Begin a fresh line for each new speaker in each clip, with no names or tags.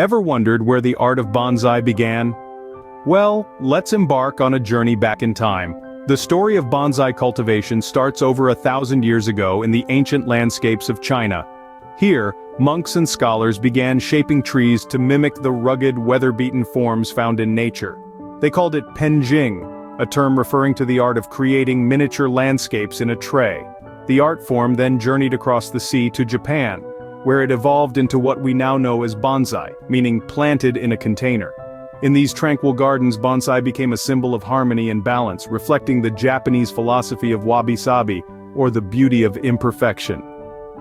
Ever wondered where the art of bonsai began? Well, let's embark on a journey back in time. The story of bonsai cultivation starts over 1,000 years ago in the ancient landscapes of China. Here, monks and scholars began shaping trees to mimic the rugged, weather-beaten forms found in nature. They called it penjing, a term referring to the art of creating miniature landscapes in a tray. The art form then journeyed across the sea to Japan, where it evolved into what we now know as bonsai, meaning planted in a container. In these tranquil gardens, bonsai became a symbol of harmony and balance, reflecting the Japanese philosophy of wabi-sabi, or the beauty of imperfection.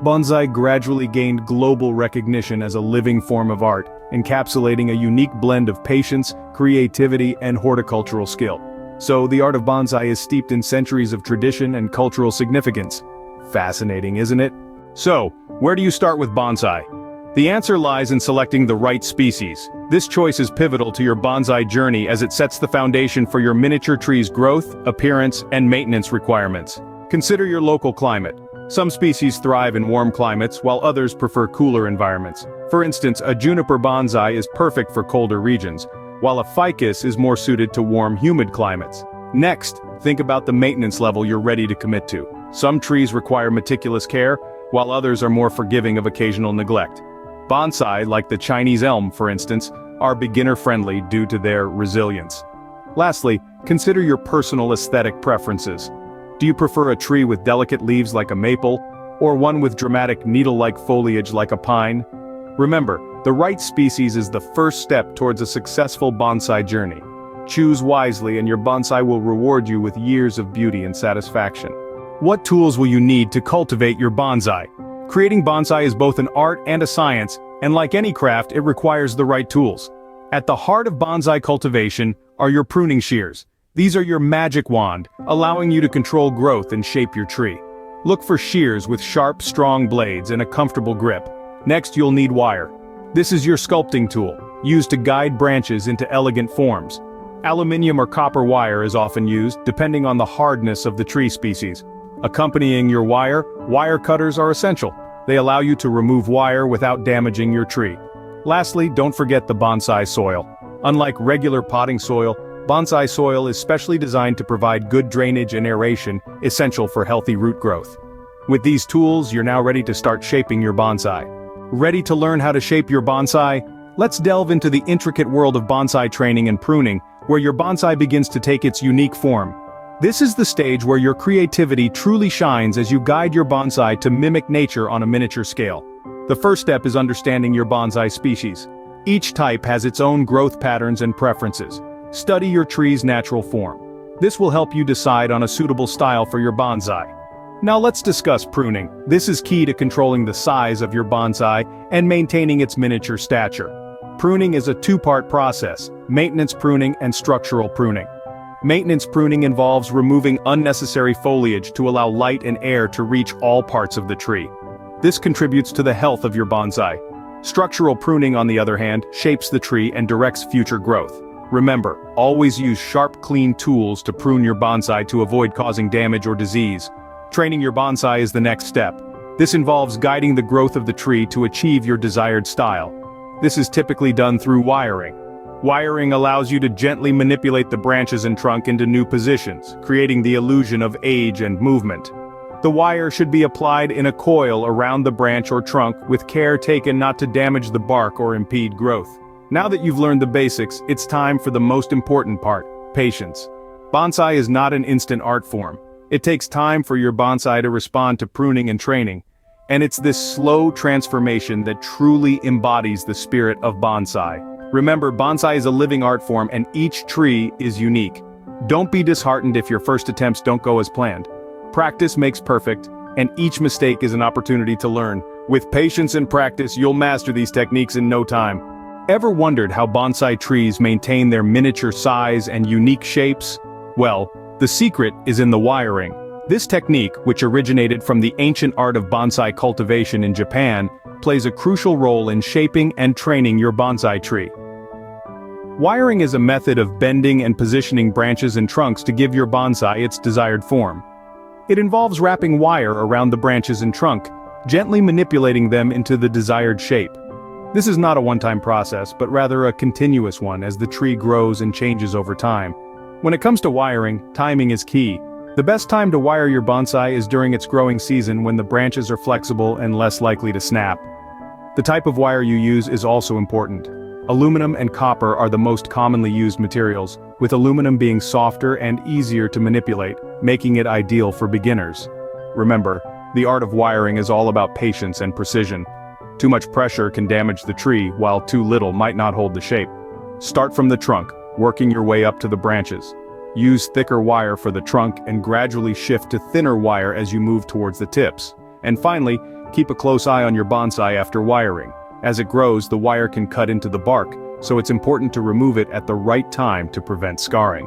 Bonsai gradually gained global recognition as a living form of art, encapsulating a unique blend of patience, creativity, and horticultural skill. So, the art of bonsai is steeped in centuries of tradition and cultural significance. Fascinating, isn't it? So, where do you start with bonsai? The answer lies in selecting the right species. This choice is pivotal to your bonsai journey as it sets the foundation for your miniature tree's growth, appearance, and maintenance requirements. Consider your local climate. Some species thrive in warm climates, while others prefer cooler environments. For instance, a juniper bonsai is perfect for colder regions, while a ficus is more suited to warm, humid climates. Next, think about the maintenance level you're ready to commit to. Some trees require meticulous care, while others are more forgiving of occasional neglect. Bonsai, like the Chinese elm for instance, are beginner-friendly due to their resilience. Lastly, consider your personal aesthetic preferences. Do you prefer a tree with delicate leaves like a maple, or one with dramatic needle-like foliage like a pine? Remember, the right species is the first step towards a successful bonsai journey. Choose wisely and your bonsai will reward you with years of beauty and satisfaction. What tools will you need to cultivate your bonsai? Creating bonsai is both an art and a science, and like any craft, it requires the right tools. At the heart of bonsai cultivation are your pruning shears. These are your magic wand, allowing you to control growth and shape your tree. Look for shears with sharp, strong blades and a comfortable grip. Next, you'll need wire. This is your sculpting tool, used to guide branches into elegant forms. Aluminium or copper wire is often used, depending on the hardness of the tree species. Accompanying your wire, wire cutters are essential. They allow you to remove wire without damaging your tree. Lastly, don't forget the bonsai soil. Unlike regular potting soil, bonsai soil is specially designed to provide good drainage and aeration, essential for healthy root growth. With these tools, you're now ready to start shaping your bonsai. Ready to learn how to shape your bonsai? Let's delve into the intricate world of bonsai training and pruning, where your bonsai begins to take its unique form. This is the stage where your creativity truly shines as you guide your bonsai to mimic nature on a miniature scale. The first step is understanding your bonsai species. Each type has its own growth patterns and preferences. Study your tree's natural form. This will help you decide on a suitable style for your bonsai. Now let's discuss pruning. This is key to controlling the size of your bonsai and maintaining its miniature stature. Pruning is a two-part process: maintenance pruning and structural pruning. Maintenance pruning involves removing unnecessary foliage to allow light and air to reach all parts of the tree. This contributes to the health of your bonsai. Structural pruning, on the other hand, shapes the tree and directs future growth. Remember, always use sharp, clean tools to prune your bonsai to avoid causing damage or disease. Training your bonsai is the next step. This involves guiding the growth of the tree to achieve your desired style. This is typically done through wiring. Wiring allows you to gently manipulate the branches and trunk into new positions, creating the illusion of age and movement. The wire should be applied in a coil around the branch or trunk, with care taken not to damage the bark or impede growth. Now that you've learned the basics, it's time for the most important part: patience. Bonsai is not an instant art form. It takes time for your bonsai to respond to pruning and training. And it's this slow transformation that truly embodies the spirit of bonsai. Remember, bonsai is a living art form and each tree is unique. Don't be disheartened if your first attempts don't go as planned. Practice makes perfect, and each mistake is an opportunity to learn. With patience and practice, you'll master these techniques in no time. Ever wondered how bonsai trees maintain their miniature size and unique shapes? Well, the secret is in the wiring. This technique, which originated from the ancient art of bonsai cultivation in Japan, plays a crucial role in shaping and training your bonsai tree. Wiring is a method of bending and positioning branches and trunks to give your bonsai its desired form. It involves wrapping wire around the branches and trunk, gently manipulating them into the desired shape. This is not a one-time process, but rather a continuous one as the tree grows and changes over time. When it comes to wiring, timing is key. The best time to wire your bonsai is during its growing season when the branches are flexible and less likely to snap. The type of wire you use is also important. Aluminum and copper are the most commonly used materials, with aluminum being softer and easier to manipulate, making it ideal for beginners. Remember, the art of wiring is all about patience and precision. Too much pressure can damage the tree, while too little might not hold the shape. Start from the trunk, working your way up to the branches. Use thicker wire for the trunk and gradually shift to thinner wire as you move towards the tips. And finally, keep a close eye on your bonsai after wiring. As it grows, the wire can cut into the bark, so it's important to remove it at the right time to prevent scarring.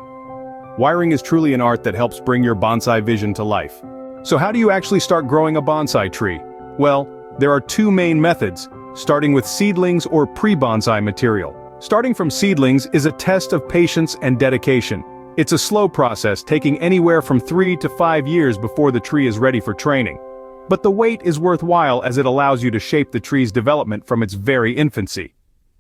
Wiring is truly an art that helps bring your bonsai vision to life. So how do you actually start growing a bonsai tree? Well, there are two main methods, starting with seedlings or pre-bonsai material. Starting from seedlings is a test of patience and dedication. It's a slow process, taking anywhere from 3 to 5 years before the tree is ready for training. But the wait is worthwhile as it allows you to shape the tree's development from its very infancy.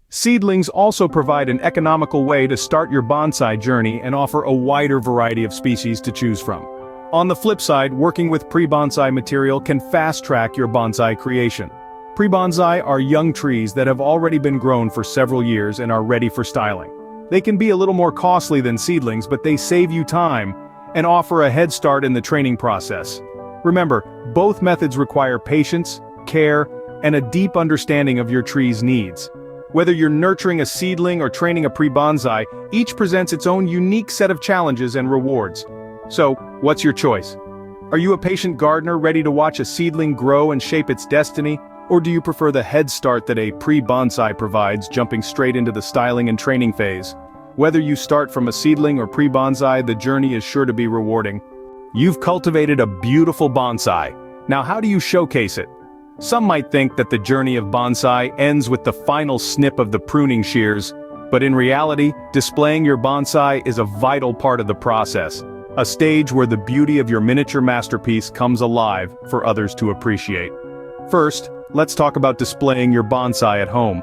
Seedlings also provide an economical way to start your bonsai journey and offer a wider variety of species to choose from. On the flip side, working with pre-bonsai material can fast-track your bonsai creation. Pre-bonsai are young trees that have already been grown for several years and are ready for styling. They can be a little more costly than seedlings, but they save you time and offer a head start in the training process. Remember, both methods require patience, care, and a deep understanding of your tree's needs. Whether you're nurturing a seedling or training a pre-bonsai, each presents its own unique set of challenges and rewards. So, what's your choice? Are you a patient gardener ready to watch a seedling grow and shape its destiny? Or do you prefer the head start that a pre-bonsai provides, jumping straight into the styling and training phase? Whether you start from a seedling or pre-bonsai, the journey is sure to be rewarding. You've cultivated a beautiful bonsai. Now how do you showcase it? Some might think that the journey of bonsai ends with the final snip of the pruning shears, but in reality, displaying your bonsai is a vital part of the process, a stage where the beauty of your miniature masterpiece comes alive for others to appreciate. First, let's talk about displaying your bonsai at home.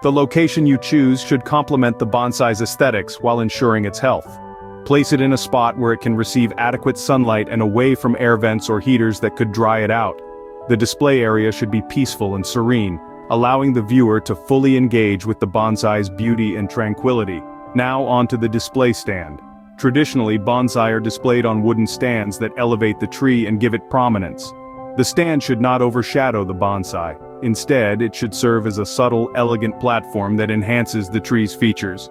The location you choose should complement the bonsai's aesthetics while ensuring its health. Place it in a spot where it can receive adequate sunlight and away from air vents or heaters that could dry it out. The display area should be peaceful and serene, allowing the viewer to fully engage with the bonsai's beauty and tranquility. Now onto the display stand. Traditionally, bonsai are displayed on wooden stands that elevate the tree and give it prominence. The stand should not overshadow the bonsai. Instead, it should serve as a subtle, elegant platform that enhances the tree's features.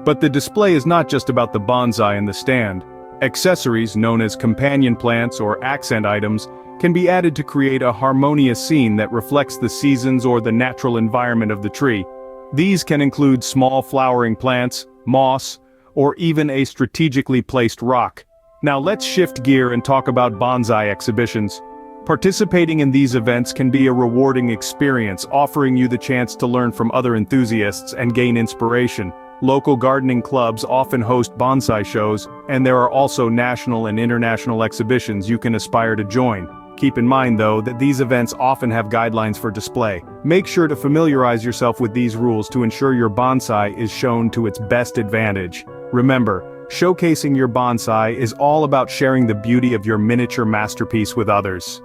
But the display is not just about the bonsai and the stand. Accessories, known as companion plants or accent items, can be added to create a harmonious scene that reflects the seasons or the natural environment of the tree. These can include small flowering plants, moss, or even a strategically placed rock. Now let's shift gear and talk about bonsai exhibitions. Participating in these events can be a rewarding experience, offering you the chance to learn from other enthusiasts and gain inspiration. Local gardening clubs often host bonsai shows, and there are also national and international exhibitions you can aspire to join. Keep in mind though that these events often have guidelines for display. Make sure to familiarize yourself with these rules to ensure your bonsai is shown to its best advantage. Remember, showcasing your bonsai is all about sharing the beauty of your miniature masterpiece with others.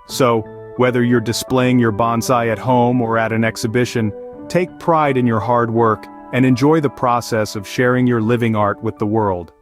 So, whether you're displaying your bonsai at home or at an exhibition, take pride in your hard work and enjoy the process of sharing your living art with the world.